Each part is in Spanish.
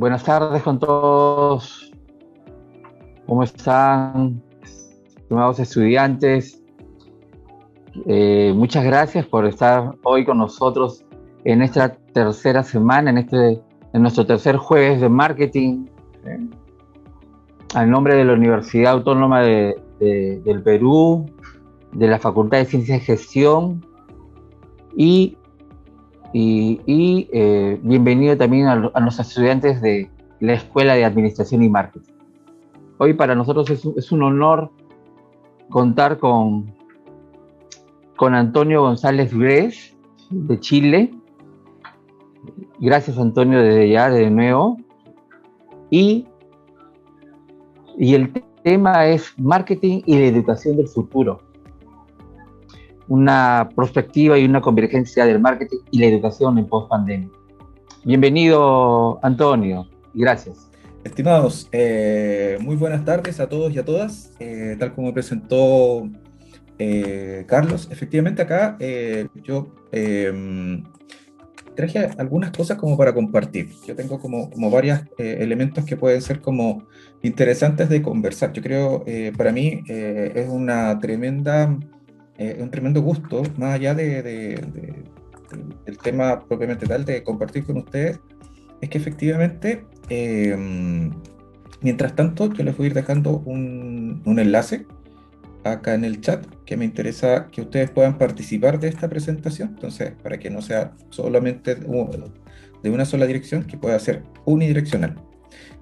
Buenas tardes con todos. ¿Cómo están, estimados estudiantes? Muchas gracias por estar hoy con nosotros en esta tercera semana, en nuestro tercer jueves de marketing, ¿eh? Al nombre de la Universidad Autónoma del Perú, de la Facultad de Ciencias de Gestión y, bienvenido también a los estudiantes de la Escuela de Administración y Marketing. Hoy para nosotros es un honor contar con Antonio González Gres, de Chile. Gracias, Antonio, desde ya, de nuevo. Y el tema es marketing y la educación del futuro. Una perspectiva y una convergencia del marketing y la educación en post-pandemia. Bienvenido, Antonio, y gracias. Estimados, muy buenas tardes a todos y a todas. Tal como presentó Carlos, efectivamente acá yo traje algunas cosas como para compartir. Yo tengo como varios elementos que pueden ser como interesantes de conversar. Yo creo, para mí es un tremendo gusto, más allá del tema propiamente tal, de compartir con ustedes, es que efectivamente, mientras tanto, yo les voy a ir dejando un enlace acá en el chat que me interesa que ustedes puedan participar de esta presentación. Entonces, para que no sea solamente de una sola dirección, que pueda ser unidireccional.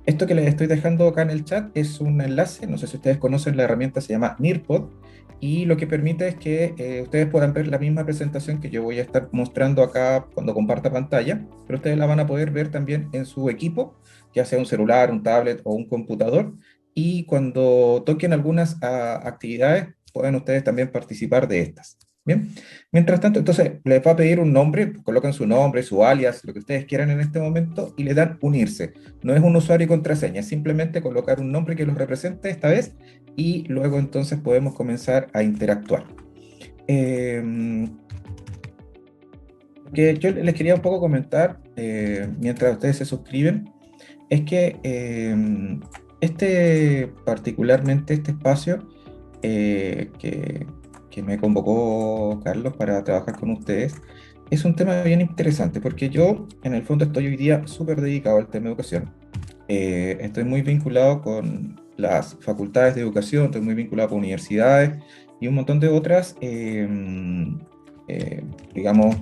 Esto que les estoy dejando acá en el chat es un enlace, no sé si ustedes conocen la herramienta, se llama Nearpod, y lo que permite es que ustedes puedan ver la misma presentación que yo voy a estar mostrando acá cuando comparta pantalla, pero ustedes la van a poder ver también en su equipo, ya sea un celular, un tablet o un computador, y cuando toquen algunas actividades, pueden ustedes también participar de estas. Bien, mientras tanto, entonces les va a pedir un nombre, colocan su nombre, su alias, lo que ustedes quieran en este momento, y le dan unirse. No es un usuario y contraseña, es simplemente colocar un nombre que los represente esta vez y luego entonces podemos comenzar a interactuar. Que yo les quería un poco comentar, mientras ustedes se suscriben, es que particularmente este espacio que me convocó Carlos para trabajar con ustedes, es un tema bien interesante, porque yo en el fondo estoy hoy día súper dedicado al tema de educación. Estoy muy vinculado con las facultades de educación, estoy muy vinculado con universidades y un montón de otras, digamos,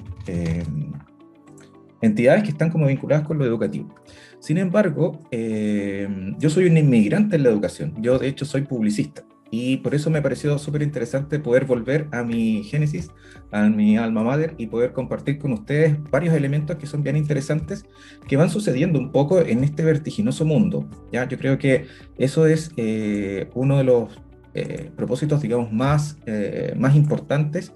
entidades que están como vinculadas con lo educativo. Sin embargo, yo soy un inmigrante en la educación. Yo, de hecho, soy publicista. Y por eso me pareció súper interesante poder volver a mi génesis, a mi alma mater, y poder compartir con ustedes varios elementos que son bien interesantes, que van sucediendo un poco en este vertiginoso mundo. ¿Ya? Yo creo que eso es uno de los propósitos, digamos, más importantes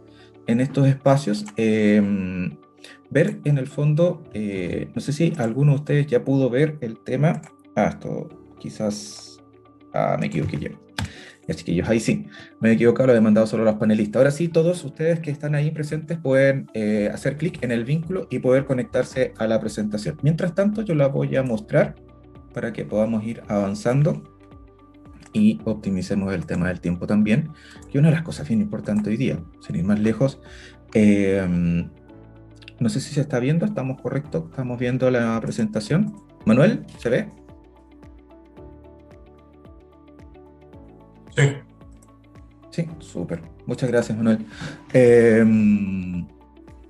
en estos espacios. Ver en el fondo, no sé si alguno de ustedes ya pudo ver el tema. Esto quizás. Me equivoqué yo. Ya, chiquillos, ahí sí, me he equivocado, lo he mandado solo a los panelistas. Ahora sí, todos ustedes que están ahí presentes pueden hacer clic en el vínculo y poder conectarse a la presentación. Mientras tanto, yo la voy a mostrar para que podamos ir avanzando y optimicemos el tema del tiempo también, que una de las cosas bien importantes hoy día, sin ir más lejos. eh, no sé si se está viendo, ¿estamos correctos? ¿Estamos viendo la presentación? Manuel, ¿se ve? Sí, Sí, súper. Muchas gracias, Manuel. Eh,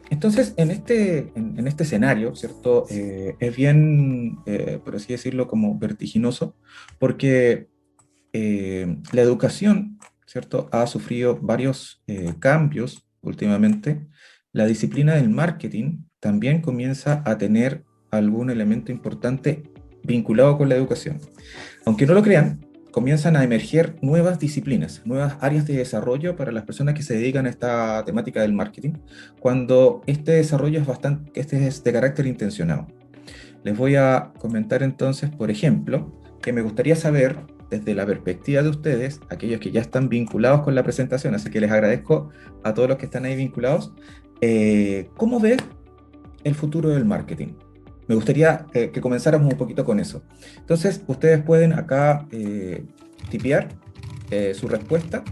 entonces, en este escenario, ¿cierto? Es bien, por así decirlo, como vertiginoso, porque la educación, ¿cierto? Ha sufrido varios cambios últimamente. La disciplina del marketing también comienza a tener algún elemento importante vinculado con la educación. Aunque no lo crean, comienzan a emerger nuevas disciplinas, nuevas áreas de desarrollo para las personas que se dedican a esta temática del marketing, cuando este desarrollo este es de carácter intencionado. Les voy a comentar entonces, por ejemplo, que me gustaría saber desde la perspectiva de ustedes, aquellos que ya están vinculados con la presentación, así que les agradezco a todos los que están ahí vinculados, ¿cómo ven el futuro del marketing? Me gustaría que comenzáramos un poquito con eso. Entonces, ustedes pueden acá tipear su respuesta,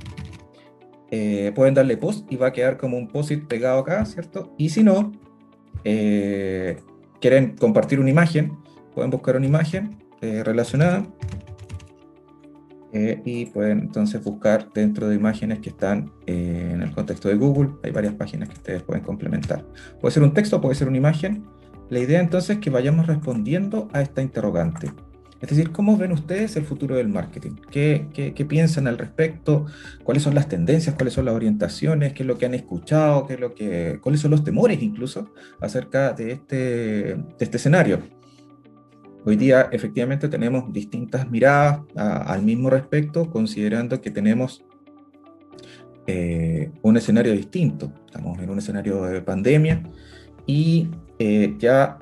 pueden darle post y va a quedar como un post-it pegado acá, ¿cierto? Y si no, eh, quieren compartir una imagen, pueden buscar una imagen relacionada y pueden entonces buscar dentro de imágenes que están en el contexto de Google. Hay varias páginas que ustedes pueden complementar. Puede ser un texto, puede ser una imagen. La idea entonces es que vayamos respondiendo a esta interrogante. Es decir, ¿cómo ven ustedes el futuro del marketing? ¿Qué piensan al respecto? ¿Cuáles son las tendencias? ¿Cuáles son las orientaciones? ¿Qué es lo que han escuchado? ¿Cuáles son los temores incluso acerca de este escenario? Hoy día efectivamente tenemos distintas miradas al mismo respecto, considerando que tenemos un escenario distinto. Estamos en un escenario de pandemia y ya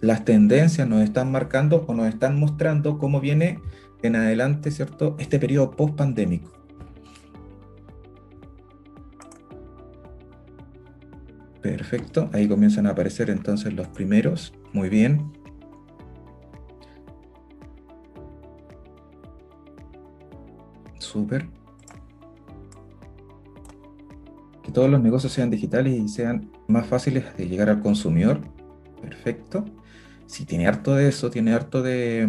las tendencias nos están marcando o nos están mostrando cómo viene en adelante, ¿cierto? Este periodo post-pandémico. Perfecto, ahí comienzan a aparecer entonces los primeros. Muy bien. Súper. Que todos los negocios sean digitales y sean más fáciles de llegar al consumidor. Perfecto. Sí, tiene harto de eso, tiene harto de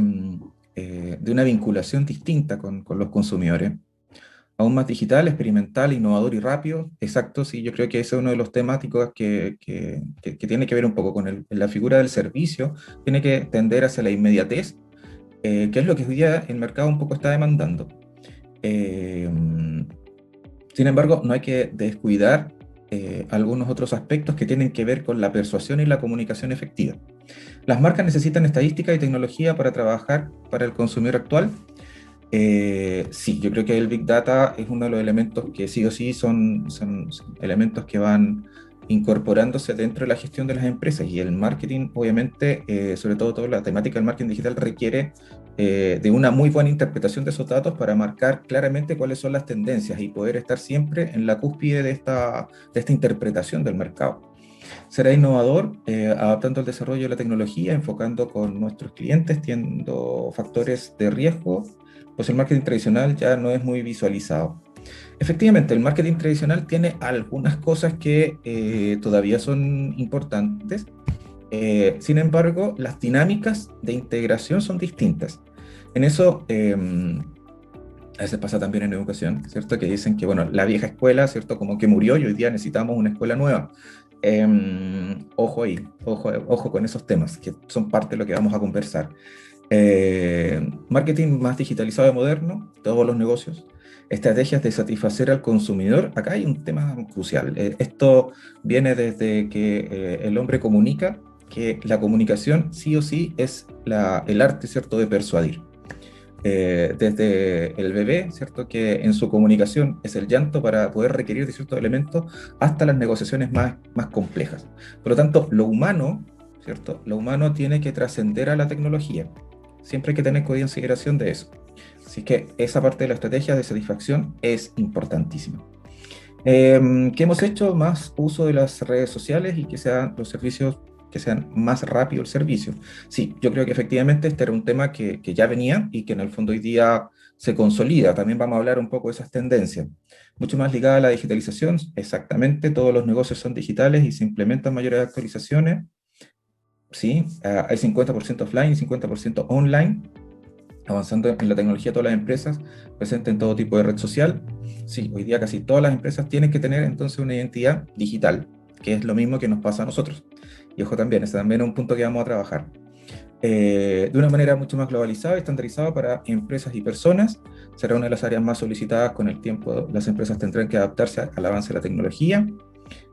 una vinculación distinta con los consumidores. Aún más digital, experimental, innovador y rápido. Exacto, sí, yo creo que ese es uno de los temáticos que tiene que ver un poco con la figura del servicio, tiene que tender hacia la inmediatez, que es lo que hoy día el mercado un poco está demandando. Eh, Sin embargo, no hay que descuidar algunos otros aspectos que tienen que ver con la persuasión y la comunicación efectiva. Las marcas necesitan estadística y tecnología para trabajar para el consumidor actual. Sí, yo creo que el Big Data es uno de los elementos que sí o sí son elementos que van incorporándose dentro de la gestión de las empresas y el marketing, obviamente, sobre todo toda la temática del marketing digital requiere de una muy buena interpretación de esos datos para marcar claramente cuáles son las tendencias y poder estar siempre en la cúspide de esta interpretación del mercado. Será innovador, adaptando el desarrollo de la tecnología, enfocando con nuestros clientes, teniendo factores de riesgo, pues el marketing tradicional ya no es muy visualizado. Efectivamente, el marketing tradicional tiene algunas cosas que todavía son importantes. Sin embargo, las dinámicas de integración son distintas. En eso, a veces pasa también en educación, ¿cierto? Que dicen que, bueno, la vieja escuela, ¿cierto? Como que murió y hoy día necesitamos una escuela nueva. Ojo ahí, ojo con esos temas, que son parte de lo que vamos a conversar. Marketing más digitalizado y moderno, todos los negocios. Estrategias de satisfacer al consumidor. Acá hay un tema crucial. Esto viene desde que el hombre comunica, que la comunicación sí o sí es el arte, ¿cierto?, de persuadir. Desde el bebé, ¿cierto?, que en su comunicación es el llanto para poder requerir de ciertos elementos, hasta las negociaciones más complejas. Por lo tanto, lo humano, ¿cierto?, lo humano tiene que trascender a la tecnología. Siempre hay que tener consideración de eso. Así que esa parte de la estrategia de satisfacción es importantísima. ¿Qué hemos hecho? Más uso de las redes sociales y que sean los servicios, que sean más rápido el servicio. Sí, yo creo que efectivamente este era un tema que ya venía y que en el fondo hoy día se consolida. También vamos a hablar un poco de esas tendencias. Mucho más ligada a la digitalización, exactamente, todos los negocios son digitales y se implementan mayores actualizaciones. Sí, hay 50% offline y 50% online, avanzando en la tecnología de todas las empresas, presente en todo tipo de red social. Sí, hoy día casi todas las empresas tienen que tener entonces una identidad digital, que es lo mismo que nos pasa a nosotros. Y ojo también, ese también es un punto que vamos a trabajar. De una manera mucho más globalizada y estandarizada para empresas y personas, será una de las áreas más solicitadas con el tiempo. Las empresas tendrán que adaptarse al avance de la tecnología,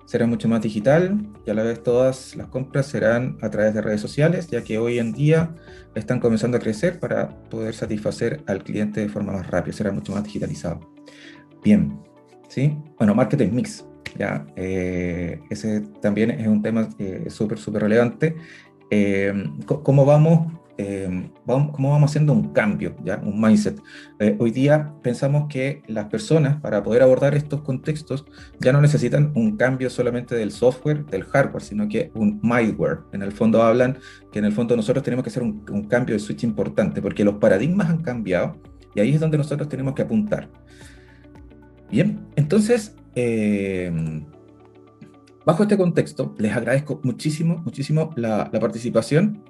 será mucho más digital y a la vez todas las compras serán a través de redes sociales, ya que hoy en día están comenzando a crecer para poder satisfacer al cliente de forma más rápida, será mucho más digitalizado. Bien, ¿sí? Bueno, marketing mix, ¿ya? Ese también es un tema súper relevante. ¿Cómo vamos cómo vamos haciendo un cambio, ¿ya? Un mindset. Hoy día pensamos que las personas, para poder abordar estos contextos, ya no necesitan un cambio solamente del software, del hardware, sino que un mindware. En el fondo hablan que en el fondo nosotros tenemos que hacer un cambio de switch importante, porque los paradigmas han cambiado y ahí es donde nosotros tenemos que apuntar. Bien, entonces, bajo este contexto, les agradezco muchísimo, muchísimo la participación.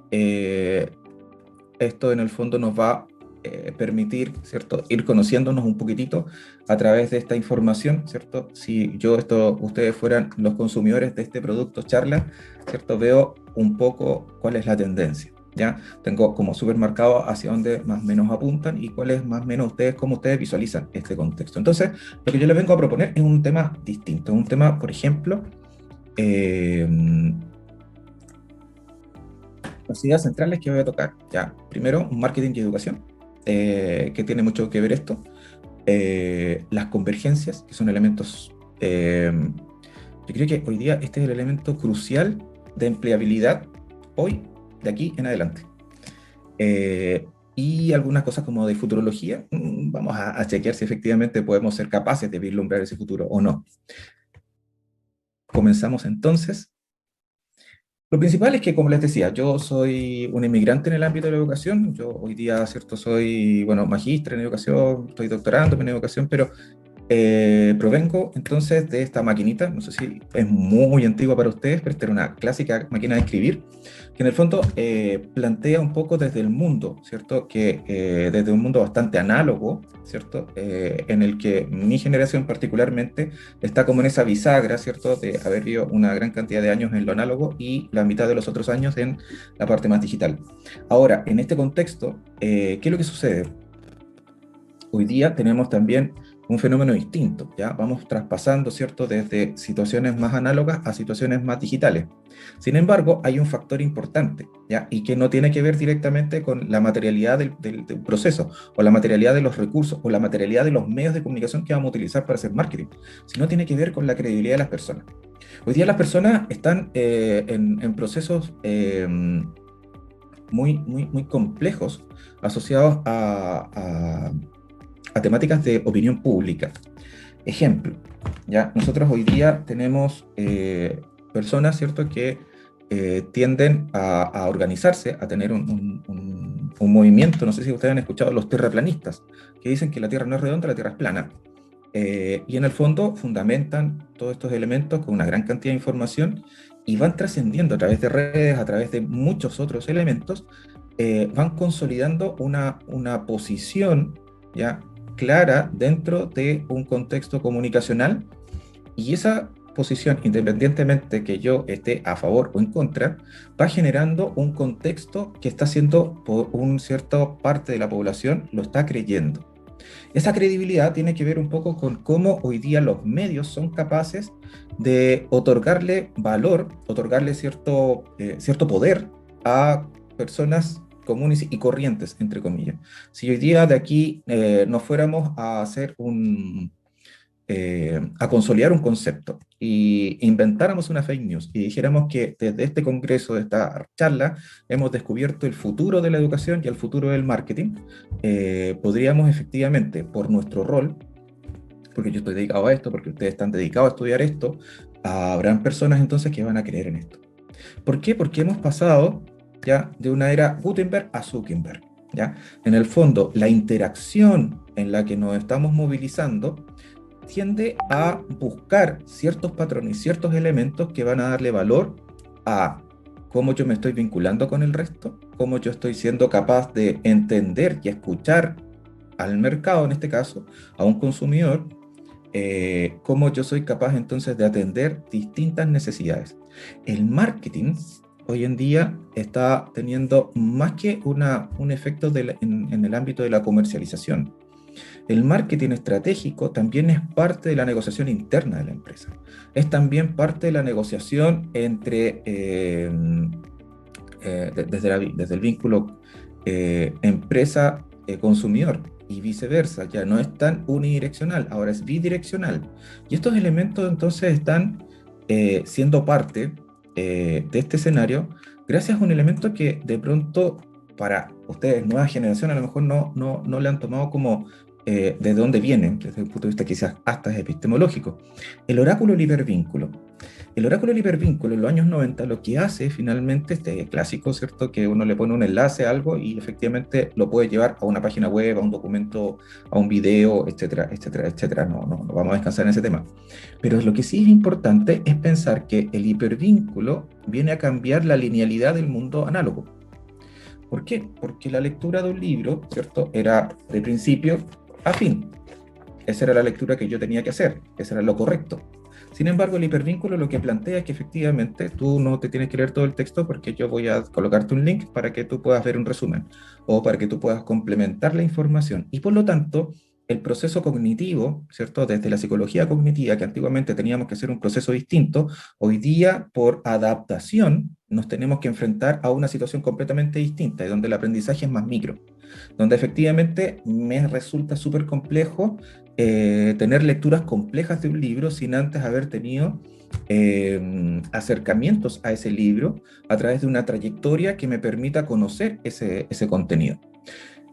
Esto en el fondo nos va a permitir, ¿cierto?, ir conociéndonos un poquitito a través de esta información, ¿cierto? Si ustedes fueran los consumidores de este producto charla, ¿cierto? Veo un poco cuál es la tendencia, ¿ya? Tengo como supermercado hacia dónde más o menos apuntan y cuál es más o menos ustedes, cómo ustedes visualizan este contexto. Entonces, lo que yo les vengo a proponer es un tema distinto, un tema, por ejemplo, las ideas centrales que voy a tocar. Ya, primero, marketing y educación, que tiene mucho que ver esto. Las convergencias, que son elementos. Yo creo que hoy día este es el elemento crucial de empleabilidad hoy, de aquí en adelante. Y algunas cosas como de futurología, vamos a chequear si efectivamente podemos ser capaces de vislumbrar ese futuro o no. Comenzamos entonces. Lo principal es que, como les decía, yo soy un inmigrante en el ámbito de la educación. Yo hoy día, ¿cierto? Soy, bueno, magíster en educación, estoy doctorando en educación, pero provengo entonces de esta maquinita, no sé si es muy antigua para ustedes, pero esta era una clásica máquina de escribir, que en el fondo plantea un poco desde el mundo, ¿cierto? Que desde un mundo bastante análogo, ¿cierto? En el que mi generación particularmente está como en esa bisagra, ¿cierto? De haber vivido una gran cantidad de años en lo análogo y la mitad de los otros años en la parte más digital. Ahora, en este contexto, ¿qué es lo que sucede? Hoy día tenemos también un fenómeno distinto, ¿ya? Vamos traspasando, ¿cierto?, desde situaciones más análogas a situaciones más digitales. Sin embargo, hay un factor importante, ¿ya? Y que no tiene que ver directamente con la materialidad del proceso, o la materialidad de los recursos, o la materialidad de los medios de comunicación que vamos a utilizar para hacer marketing, sino tiene que ver con la credibilidad de las personas. Hoy día las personas están en procesos muy complejos asociados a temáticas de opinión pública. Ejemplo, ¿ya? Nosotros hoy día tenemos personas, ¿cierto?, que tienden a organizarse, a tener un movimiento, no sé si ustedes han escuchado los terraplanistas, que dicen que la Tierra no es redonda, la Tierra es plana. Y en el fondo fundamentan todos estos elementos con una gran cantidad de información y van trascendiendo a través de redes, a través de muchos otros elementos, van consolidando una posición, ¿ya?, clara dentro de un contexto comunicacional, y esa posición, independientemente que yo esté a favor o en contra, va generando un contexto que está haciendo por una cierta parte de la población lo está creyendo. Esa credibilidad tiene que ver un poco con cómo hoy día los medios son capaces de otorgarle valor, otorgarle cierto poder a personas comunes y corrientes, entre comillas. Si hoy día de aquí nos fuéramos a hacer a consolidar un concepto y inventáramos una fake news y dijéramos que desde este congreso, de esta charla, hemos descubierto el futuro de la educación y el futuro del marketing, podríamos efectivamente, por nuestro rol, porque yo estoy dedicado a esto, porque ustedes están dedicados a estudiar esto, habrán personas entonces que van a creer en esto. ¿Por qué? Porque hemos pasado ya de una era Gutenberg a Zuckerberg, ¿ya? En el fondo, la interacción en la que nos estamos movilizando tiende a buscar ciertos patrones, ciertos elementos que van a darle valor a cómo yo me estoy vinculando con el resto, cómo yo estoy siendo capaz de entender y escuchar al mercado, en este caso, a un consumidor, cómo yo soy capaz entonces de atender distintas necesidades. El marketing hoy en día está teniendo más que un efecto en el ámbito de la comercialización. El marketing estratégico también es parte de la negociación interna de la empresa. Es también parte de la negociación entre, desde el vínculo empresa-consumidor y viceversa. Ya no es tan unidireccional, ahora es bidireccional. Y estos elementos entonces están siendo parte de este escenario gracias a un elemento que de pronto para ustedes, nueva generación, a lo mejor no le han tomado como de dónde vienen, desde el punto de vista quizás hasta epistemológico. El oráculo del hipervínculo. El oráculo del hipervínculo en los años 90 lo que hace finalmente, este clásico, ¿cierto? Que uno le pone un enlace a algo y efectivamente lo puede llevar a una página web, a un documento, a un video, etcétera, etcétera, etcétera. No vamos a descansar en ese tema. Pero lo que sí es importante es pensar que el hipervínculo viene a cambiar la linealidad del mundo análogo. ¿Por qué? Porque la lectura de un libro, ¿cierto? Era de principio a fin. Esa era la lectura que yo tenía que hacer, ese era lo correcto. Sin embargo, el hipervínculo lo que plantea es que efectivamente tú no te tienes que leer todo el texto porque yo voy a colocarte un link para que tú puedas ver un resumen o para que tú puedas complementar la información. Y por lo tanto, el proceso cognitivo, ¿cierto? Desde la psicología cognitiva, que antiguamente teníamos que hacer un proceso distinto, hoy día por adaptación nos tenemos que enfrentar a una situación completamente distinta y donde el aprendizaje es más micro, donde efectivamente me resulta súper complejo tener lecturas complejas de un libro sin antes haber tenido acercamientos a ese libro a través de una trayectoria que me permita conocer ese contenido.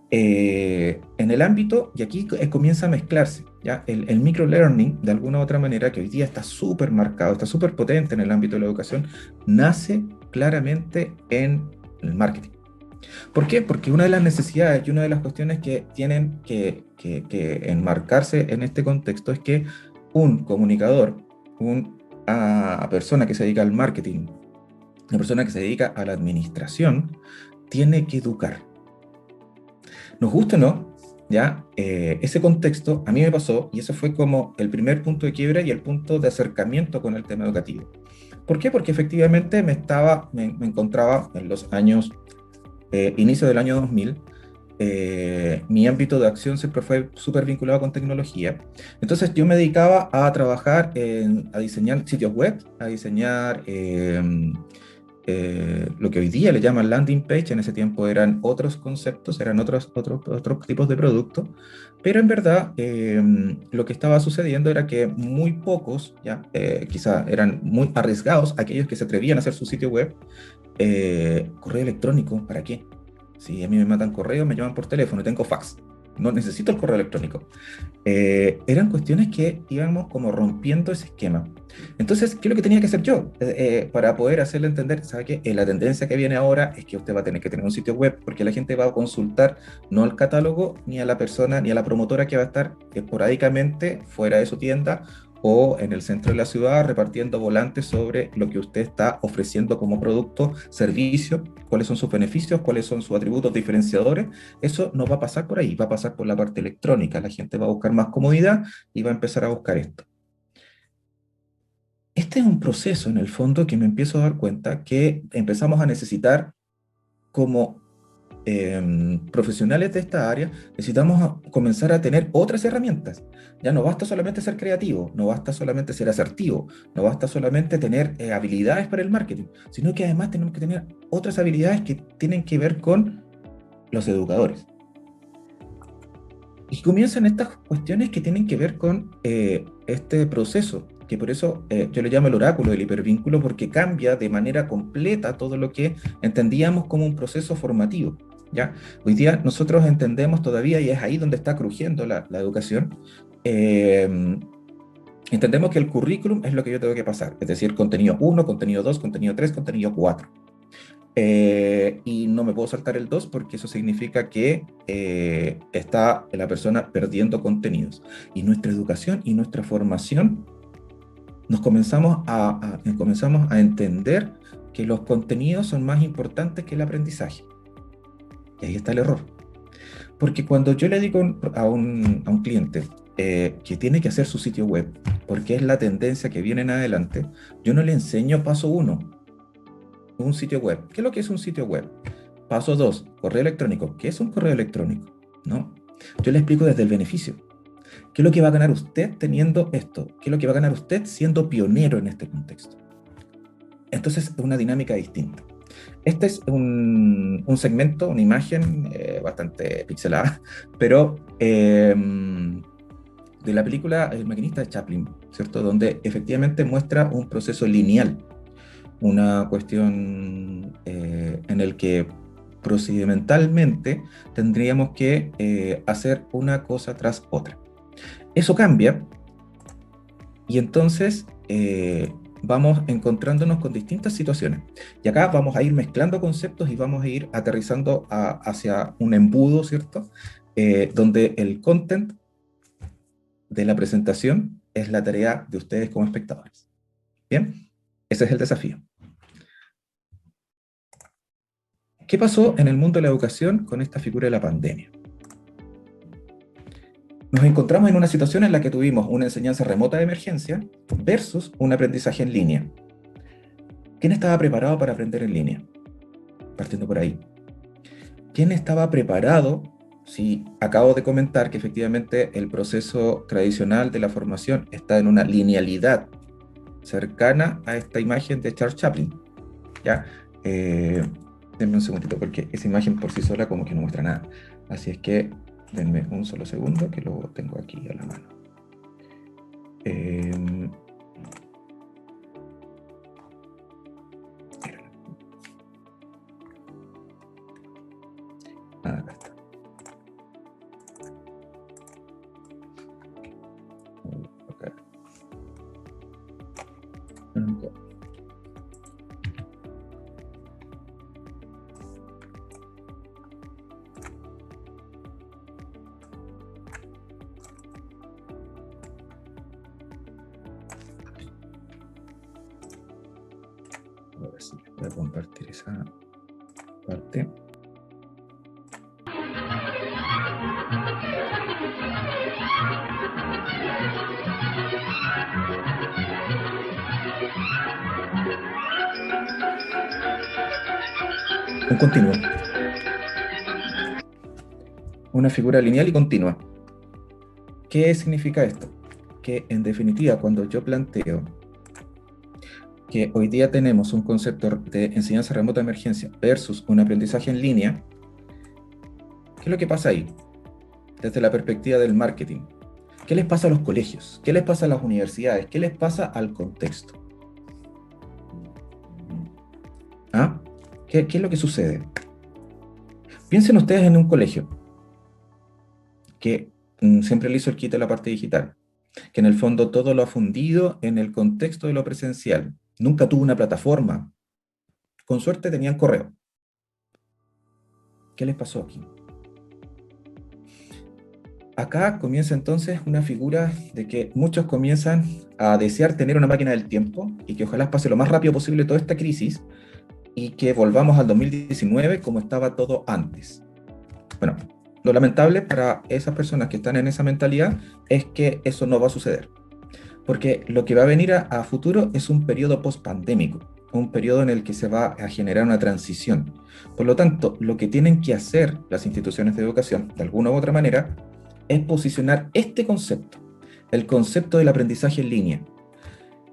En el ámbito, y aquí comienza a mezclarse, ¿ya? El microlearning, de alguna u otra manera, que hoy día está súper marcado, está súper potente en el ámbito de la educación, nace claramente en el marketing. ¿Por qué? Porque una de las necesidades y una de las cuestiones que tienen que enmarcarse en este contexto es que un comunicador, una persona que se dedica al marketing, una persona que se dedica a la administración, tiene que educar. Nos gusta o no, ¿ya? Ese contexto a mí me pasó y eso fue como el primer punto de quiebra y el punto de acercamiento con el tema educativo. ¿Por qué? Porque efectivamente me encontraba en los años inicio del año 2000, mi ámbito de acción siempre fue súper vinculado con tecnología. Entonces yo me dedicaba a trabajar, a diseñar sitios web, a diseñar lo que hoy día le llaman landing page. En ese tiempo eran otros conceptos, eran otros tipos de productos, pero en verdad lo que estaba sucediendo era que muy pocos, ya quizá eran muy arriesgados aquellos que se atrevían a hacer su sitio web. Correo electrónico, ¿para qué? Si a mí me matan correo, me llaman por teléfono, tengo fax, no necesito el correo electrónico. Eran cuestiones que íbamos como rompiendo ese esquema. Entonces, ¿qué es lo que tenía que hacer yo? Para poder hacerle entender, ¿sabe qué? La tendencia que viene ahora es que usted va a tener que tener un sitio web, porque la gente va a consultar no al catálogo, ni a la persona, ni a la promotora que va a estar esporádicamente fuera de su tienda, o en el centro de la ciudad repartiendo volantes sobre lo que usted está ofreciendo como producto, servicio, cuáles son sus beneficios, cuáles son sus atributos diferenciadores. Eso no va a pasar por ahí, va a pasar por la parte electrónica. La gente va a buscar más comodidad y va a empezar a buscar esto. Este es un proceso en el fondo que me empiezo a dar cuenta que empezamos a necesitar como profesionales de esta área, necesitamos comenzar a tener otras herramientas. Ya no basta solamente ser creativo, no basta solamente ser asertivo, no basta solamente tener habilidades para el marketing, sino que además tenemos que tener otras habilidades que tienen que ver con los educadores. Y comienzan estas cuestiones que tienen que ver con este proceso, que por eso yo le llamo el oráculo del hipervínculo, porque cambia de manera completa todo lo que entendíamos como un proceso formativo. ¿Ya? Hoy día nosotros entendemos todavía, y es ahí donde está crujiendo la educación, entendemos que el currículum es lo que yo tengo que pasar, es decir, contenido 1, contenido 2, contenido 3, contenido 4. Y no me puedo saltar el 2 porque eso significa que está la persona perdiendo contenidos. Y nuestra educación y nuestra formación comenzamos a entender que los contenidos son más importantes que el aprendizaje. Y ahí está el error. Porque cuando yo le digo a un cliente que tiene que hacer su sitio web, porque es la tendencia que viene en adelante, yo no le enseño paso 1, un sitio web. ¿Qué es lo que es un sitio web? Paso 2, correo electrónico. ¿Qué es un correo electrónico? ¿No? Yo le explico desde el beneficio. ¿Qué es lo que va a ganar usted teniendo esto? ¿Qué es lo que va a ganar usted siendo pionero en este contexto? Entonces es una dinámica distinta. Este es un segmento, una imagen bastante pixelada, pero de la película El maquinista de Chaplin, ¿cierto? Donde efectivamente muestra un proceso lineal, una cuestión en el que procedimentalmente tendríamos que hacer una cosa tras otra. Eso cambia y entonces vamos encontrándonos con distintas situaciones. Y acá vamos a ir mezclando conceptos y vamos a ir aterrizando hacia un embudo, ¿cierto? Donde el content de la presentación es la tarea de ustedes como espectadores. Bien, ese es el desafío. ¿Qué pasó en el mundo de la educación con esta figura de la pandemia? Nos encontramos en una situación en la que tuvimos una enseñanza remota de emergencia versus un aprendizaje en línea. ¿Quién estaba preparado para aprender en línea? Partiendo por ahí. ¿Quién estaba preparado? Si acabo de comentar que efectivamente el proceso tradicional de la formación está en una linealidad cercana a esta imagen de Charles Chaplin. ¿Ya? Denme un segundito porque esa imagen por sí sola como que no muestra nada. Así es que denme un solo segundo que lo tengo aquí a la mano. Acá está. Okay. Ahora sí, voy a compartir esa parte. Un continuo. Una figura lineal y continua. ¿Qué significa esto? Que en definitiva, cuando yo planteo que hoy día tenemos un concepto de enseñanza remota de emergencia versus un aprendizaje en línea, ¿qué es lo que pasa ahí? Desde la perspectiva del marketing. ¿Qué les pasa a los colegios? ¿Qué les pasa a las universidades? ¿Qué les pasa al contexto? ¿Ah? ¿Qué es lo que sucede? Piensen ustedes en un colegio que siempre le hizo el quite a la parte digital, que en el fondo todo lo ha fundido en el contexto de lo presencial. Nunca tuvo una plataforma. Con suerte tenían correo. ¿Qué les pasó aquí? Acá comienza entonces una figura de que muchos comienzan a desear tener una máquina del tiempo y que ojalá pase lo más rápido posible toda esta crisis y que volvamos al 2019 como estaba todo antes. Bueno, lo lamentable para esas personas que están en esa mentalidad es que eso no va a suceder. Porque lo que va a venir a futuro es un periodo post-pandémico, un periodo en el que se va a generar una transición. Por lo tanto, lo que tienen que hacer las instituciones de educación, de alguna u otra manera, es posicionar este concepto, el concepto del aprendizaje en línea,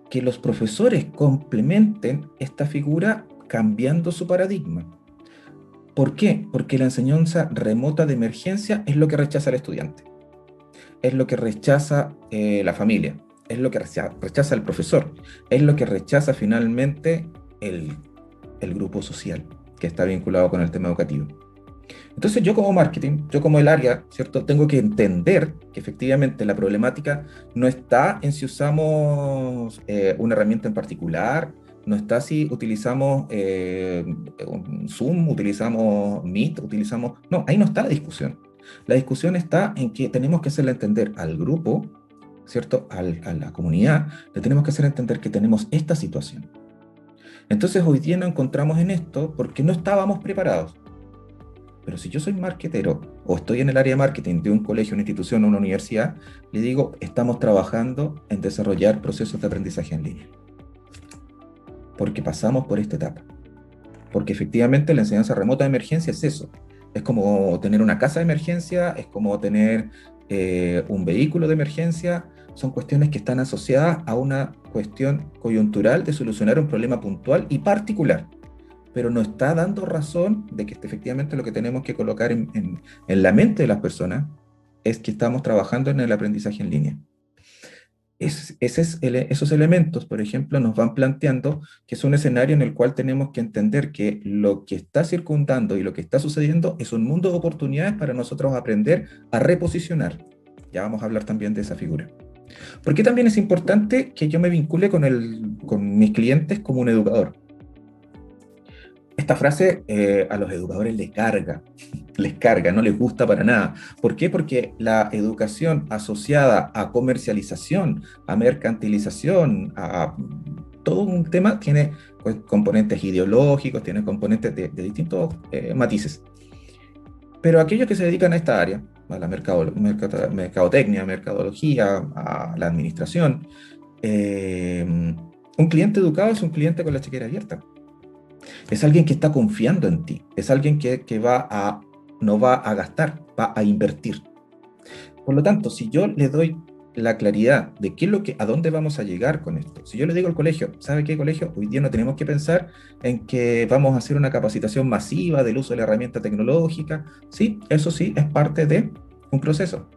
que los profesores complementen esta figura cambiando su paradigma. ¿Por qué? Porque la enseñanza remota de emergencia es lo que rechaza el estudiante, es lo que rechaza la familia, es lo que rechaza el profesor, es lo que rechaza finalmente el grupo social que está vinculado con el tema educativo. Entonces yo como marketing, yo como el área, ¿cierto? Tengo que entender que efectivamente la problemática no está en si usamos una herramienta en particular, no está si utilizamos un Zoom, utilizamos Meet, utilizamos... No, ahí no está la discusión. La discusión está en que tenemos que hacerle entender al grupo, ¿cierto? A la comunidad, le tenemos que hacer entender que tenemos esta situación. Entonces hoy día nos encontramos en esto porque no estábamos preparados. Pero si yo soy marketero o estoy en el área de marketing de un colegio, una institución o una universidad, le digo, estamos trabajando en desarrollar procesos de aprendizaje en línea. Porque pasamos por esta etapa. Porque efectivamente la enseñanza remota de emergencia es eso. Es como tener una casa de emergencia, es como tener un vehículo de emergencia. Son cuestiones que están asociadas a una cuestión coyuntural de solucionar un problema puntual y particular. Pero no está dando razón de que efectivamente lo que tenemos que colocar en la mente de las personas es que estamos trabajando en el aprendizaje en línea. Esos elementos, por ejemplo, nos van planteando que es un escenario en el cual tenemos que entender que lo que está circundando y lo que está sucediendo es un mundo de oportunidades para nosotros aprender a reposicionar. Ya vamos a hablar también de esa figura. ¿Por qué también es importante que yo me vincule con mis clientes como un educador? Esta frase a los educadores les carga, no les gusta para nada. ¿Por qué? Porque la educación asociada a comercialización, a mercantilización, a todo un tema tiene pues, componentes ideológicos, tiene componentes de distintos matices. Pero aquellos que se dedican a esta área, a la mercadotecnia, mercadología, a la administración, un cliente educado es un cliente con la chequera abierta. Es alguien que está confiando en ti, es alguien que no va a gastar, va a invertir. Por lo tanto, si yo le doy la claridad de qué es a dónde vamos a llegar con esto, si yo le digo al colegio, ¿sabe qué, colegio? Hoy día no tenemos que pensar en que vamos a hacer una capacitación masiva del uso de la herramienta tecnológica. Sí, eso sí, es parte de un proceso.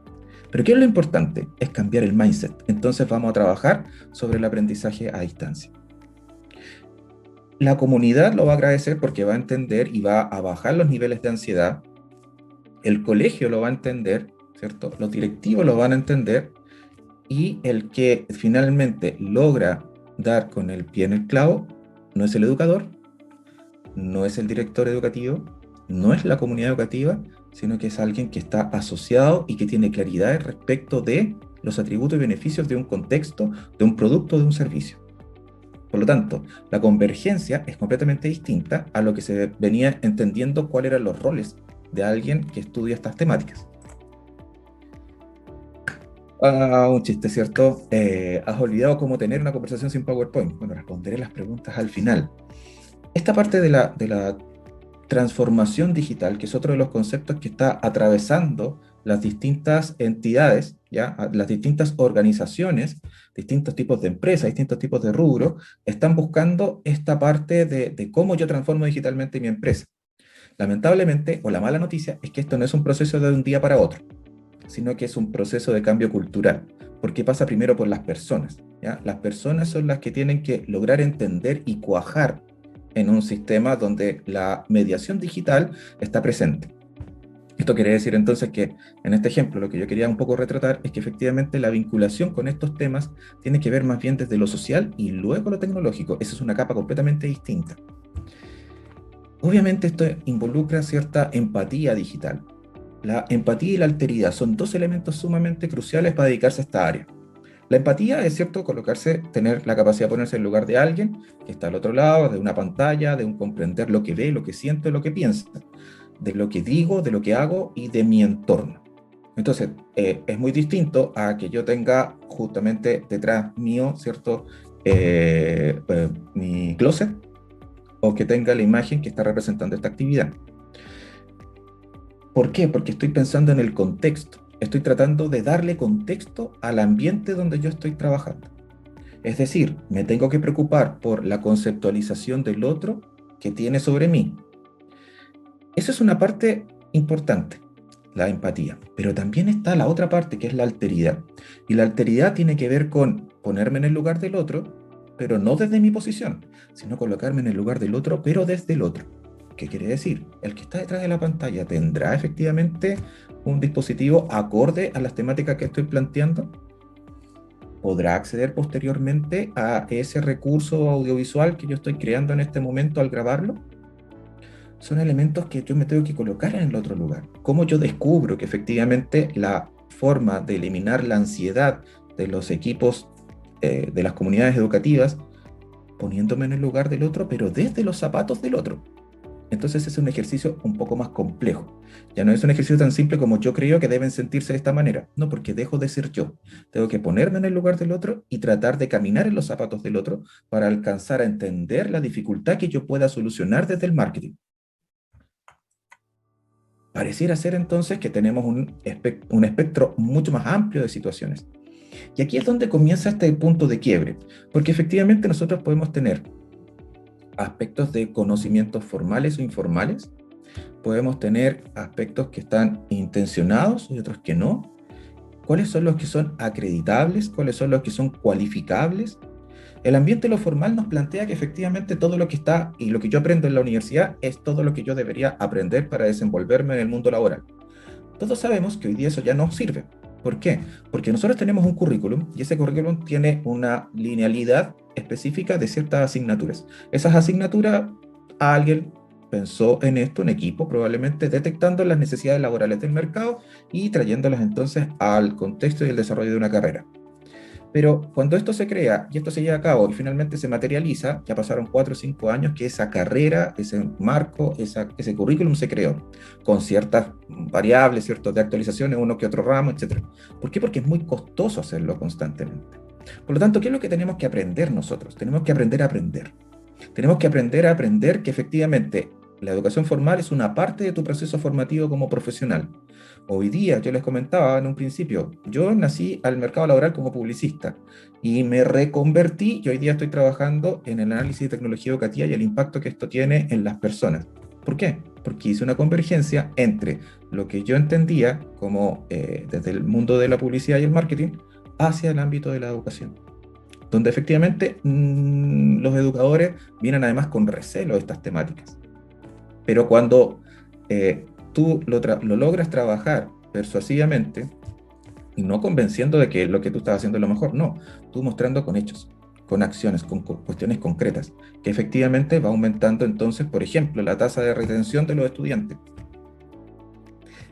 Pero ¿qué es lo importante? Es cambiar el mindset. Entonces vamos a trabajar sobre el aprendizaje a distancia. La comunidad lo va a agradecer porque va a entender y va a bajar los niveles de ansiedad. El colegio lo va a entender, ¿cierto? Los directivos lo van a entender y el que finalmente logra dar con el pie en el clavo no es el educador, no es el director educativo, no es la comunidad educativa, sino que es alguien que está asociado y que tiene claridad respecto de los atributos y beneficios de un contexto, de un producto, de un servicio. Por lo tanto, la convergencia es completamente distinta a lo que se venía entendiendo cuáles eran los roles de alguien que estudia estas temáticas. Un chiste, ¿cierto? ¿Has olvidado cómo tener una conversación sin PowerPoint? Bueno, responderé las preguntas al final. Esta parte de la transformación digital, que es otro de los conceptos que está atravesando las distintas entidades, ¿ya? Las distintas organizaciones, distintos tipos de empresas, distintos tipos de rubros, están buscando esta parte de cómo yo transformo digitalmente mi empresa. Lamentablemente, o la mala noticia, es que esto no es un proceso de un día para otro, sino que es un proceso de cambio cultural, porque pasa primero por las personas, ¿ya? Las personas son las que tienen que lograr entender y cuajar en un sistema donde la mediación digital está presente. Esto quiere decir entonces que en este ejemplo lo que yo quería un poco retratar es que efectivamente la vinculación con estos temas tiene que ver más bien desde lo social y luego lo tecnológico. Esa es una capa completamente distinta. Obviamente esto involucra cierta empatía digital. La empatía y la alteridad son dos elementos sumamente cruciales para dedicarse a esta área. La empatía es cierto, tener la capacidad de ponerse en lugar de alguien que está al otro lado, de una pantalla, de un comprender lo que ve, lo que siente, lo que piensa, de lo que digo, de lo que hago y de mi entorno. Entonces, es muy distinto a que yo tenga justamente detrás mío, ¿cierto? Mi closet, o que tenga la imagen que está representando esta actividad. ¿Por qué? Porque estoy pensando en el contexto. Estoy tratando de darle contexto al ambiente donde yo estoy trabajando. Es decir, me tengo que preocupar por la conceptualización del otro que tiene sobre mí. Esa es una parte importante, la empatía. Pero también está la otra parte, que es la alteridad. Y la alteridad tiene que ver con ponerme en el lugar del otro, pero no desde mi posición, sino colocarme en el lugar del otro, pero desde el otro. ¿Qué quiere decir? El que está detrás de la pantalla tendrá efectivamente un dispositivo acorde a las temáticas que estoy planteando. ¿Podrá acceder posteriormente a ese recurso audiovisual que yo estoy creando en este momento al grabarlo? Son elementos que yo me tengo que colocar en el otro lugar. ¿Cómo yo descubro que efectivamente la forma de eliminar la ansiedad de los equipos de las comunidades educativas, poniéndome en el lugar del otro, pero desde los zapatos del otro? Entonces es un ejercicio un poco más complejo. Ya no es un ejercicio tan simple como yo creo que deben sentirse de esta manera. No, porque dejo de ser yo. Tengo que ponerme en el lugar del otro y tratar de caminar en los zapatos del otro para alcanzar a entender la dificultad que yo pueda solucionar desde el marketing. Pareciera ser entonces que tenemos un espectro mucho más amplio de situaciones. Y aquí es donde comienza este punto de quiebre, porque efectivamente nosotros podemos tener aspectos de conocimientos formales o informales, podemos tener aspectos que están intencionados y otros que no, cuáles son los que son acreditables, cuáles son los que son cualificables. El ambiente lo formal nos plantea que efectivamente todo lo que está y lo que yo aprendo en la universidad es todo lo que yo debería aprender para desenvolverme en el mundo laboral. Todos sabemos que hoy día eso ya no sirve. ¿Por qué? Porque nosotros tenemos un currículum y ese currículum tiene una linealidad específica de ciertas asignaturas. Esas asignaturas, alguien pensó en esto, un equipo probablemente detectando las necesidades laborales del mercado y trayéndolas entonces al contexto y el desarrollo de una carrera. Pero cuando esto se crea y esto se lleva a cabo y finalmente se materializa, ya pasaron 4 o 5 años que esa carrera, ese marco, ese currículum se creó, con ciertas variables, ciertas de actualizaciones, uno que otro ramo, etc. ¿Por qué? Porque es muy costoso hacerlo constantemente. Por lo tanto, ¿qué es lo que tenemos que aprender nosotros? Tenemos que aprender a aprender. Tenemos que aprender a aprender que efectivamente la educación formal es una parte de tu proceso formativo como profesional. Hoy día, yo les comentaba en un principio, yo nací al mercado laboral como publicista y me reconvertí y hoy día estoy trabajando en el análisis de tecnología educativa y el impacto que esto tiene en las personas. ¿Por qué? Porque hice una convergencia entre lo que yo entendía como desde el mundo de la publicidad y el marketing hacia el ámbito de la educación, donde efectivamente los educadores vienen además con recelo de estas temáticas. Pero cuando tú lo logras trabajar persuasivamente, y no convenciendo de que lo que tú estás haciendo es lo mejor, no, tú mostrando con hechos, con acciones, con cuestiones concretas, que efectivamente va aumentando entonces, por ejemplo, la tasa de retención de los estudiantes.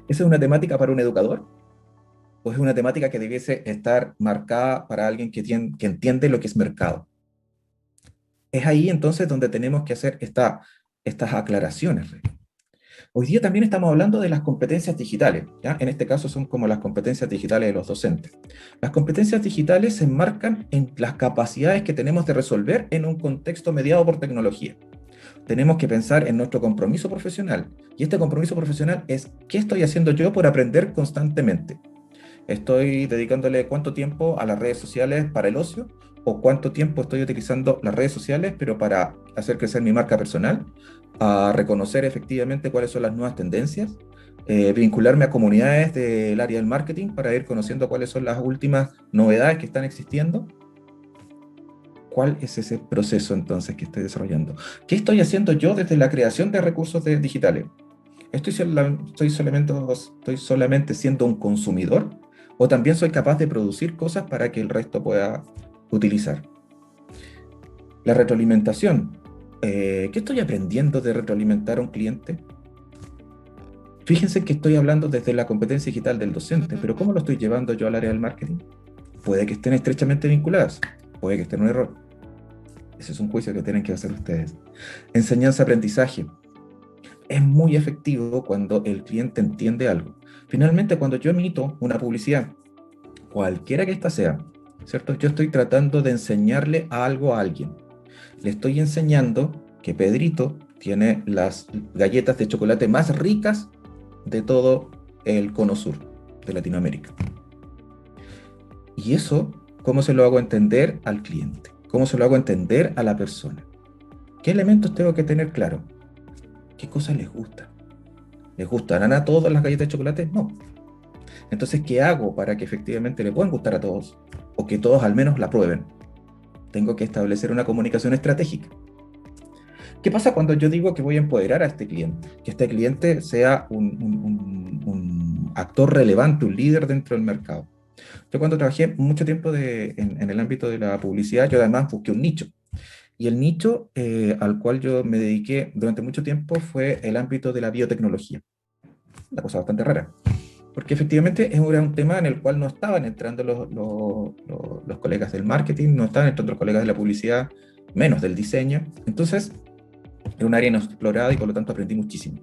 ¿Esa es una temática para un educador? ¿O es una temática que debiese estar marcada para alguien que entiende lo que es mercado? Es ahí entonces donde tenemos que hacer estas aclaraciones. Hoy día también estamos hablando de las competencias digitales, ¿ya? En este caso son como las competencias digitales de los docentes. Las competencias digitales se enmarcan en las capacidades que tenemos de resolver en un contexto mediado por tecnología. Tenemos que pensar en nuestro compromiso profesional, y este compromiso profesional es ¿qué estoy haciendo yo por aprender constantemente? ¿Estoy dedicándole cuánto tiempo a las redes sociales para el ocio? ¿O cuánto tiempo estoy utilizando las redes sociales, pero para hacer crecer mi marca personal? A reconocer efectivamente cuáles son las nuevas tendencias, vincularme a comunidades del área del marketing para ir conociendo cuáles son las últimas novedades que están existiendo. ¿Cuál es ese proceso entonces que estoy desarrollando? ¿Qué estoy haciendo yo desde la creación de recursos digitales? ¿Estoy solamente siendo un consumidor? ¿O también soy capaz de producir cosas para que el resto pueda utilizar? La retroalimentación. ¿Qué estoy aprendiendo de retroalimentar a un cliente? Fíjense que estoy hablando desde la competencia digital del docente, pero ¿cómo lo estoy llevando yo al área del marketing? Puede que estén estrechamente vinculadas, puede que esté en un error. Ese es un juicio que tienen que hacer ustedes. Enseñanza-aprendizaje. Es muy efectivo cuando el cliente entiende algo. Finalmente, cuando yo emito una publicidad, cualquiera que ésta sea, ¿cierto? Yo estoy tratando de enseñarle algo a alguien. Le estoy enseñando que Pedrito tiene las galletas de chocolate más ricas de todo el cono sur de Latinoamérica. Y eso, ¿cómo se lo hago entender al cliente? ¿Cómo se lo hago entender a la persona? ¿Qué elementos tengo que tener claro? ¿Qué cosas les gusta? ¿Les gustarán a todas las galletas de chocolate? No. Entonces, ¿qué hago para que efectivamente le puedan gustar a todos? O que todos al menos la prueben. Tengo que establecer una comunicación estratégica. ¿Qué pasa cuando yo digo que voy a empoderar a este cliente? Que este cliente sea un actor relevante, un líder dentro del mercado. Yo cuando trabajé mucho tiempo en el ámbito de la publicidad, yo además busqué un nicho. Y el nicho al cual yo me dediqué durante mucho tiempo fue el ámbito de la biotecnología. Una cosa bastante rara. Porque efectivamente era un tema en el cual no estaban entrando los colegas del marketing, no estaban entrando los colegas de la publicidad, menos del diseño. Entonces, era un área inexplorada y por lo tanto aprendí muchísimo.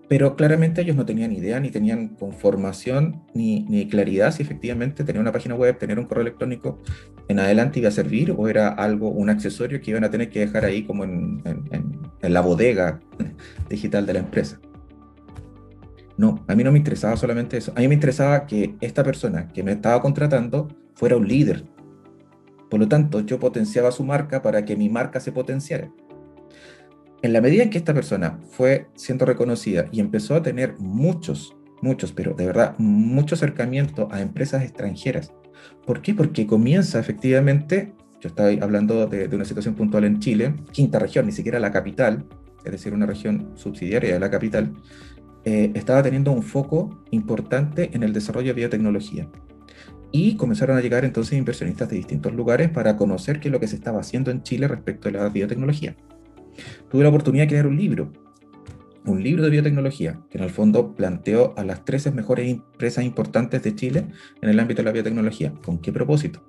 Pero claramente ellos no tenían idea, ni tenían conformación, ni claridad si efectivamente tener una página web, tener un correo electrónico en adelante iba a servir o era algo, un accesorio que iban a tener que dejar ahí como en la bodega digital de la empresa. No, a mí no me interesaba solamente eso. A mí me interesaba que esta persona que me estaba contratando fuera un líder. Por lo tanto, yo potenciaba su marca para que mi marca se potenciara. En la medida en que esta persona fue siendo reconocida y empezó a tener muchos muchos, pero de verdad, mucho acercamiento a empresas extranjeras. ¿Por qué? Porque comienza efectivamente, yo estaba hablando de una situación puntual en Chile, quinta región, ni siquiera la capital, es decir, una región subsidiaria de la capital, estaba teniendo un foco importante en el desarrollo de biotecnología. Y comenzaron a llegar entonces inversionistas de distintos lugares para conocer qué es lo que se estaba haciendo en Chile respecto a la biotecnología. Tuve la oportunidad de crear un libro de biotecnología, que en el fondo planteó a las 13 mejores empresas importantes de Chile en el ámbito de la biotecnología. ¿Con qué propósito?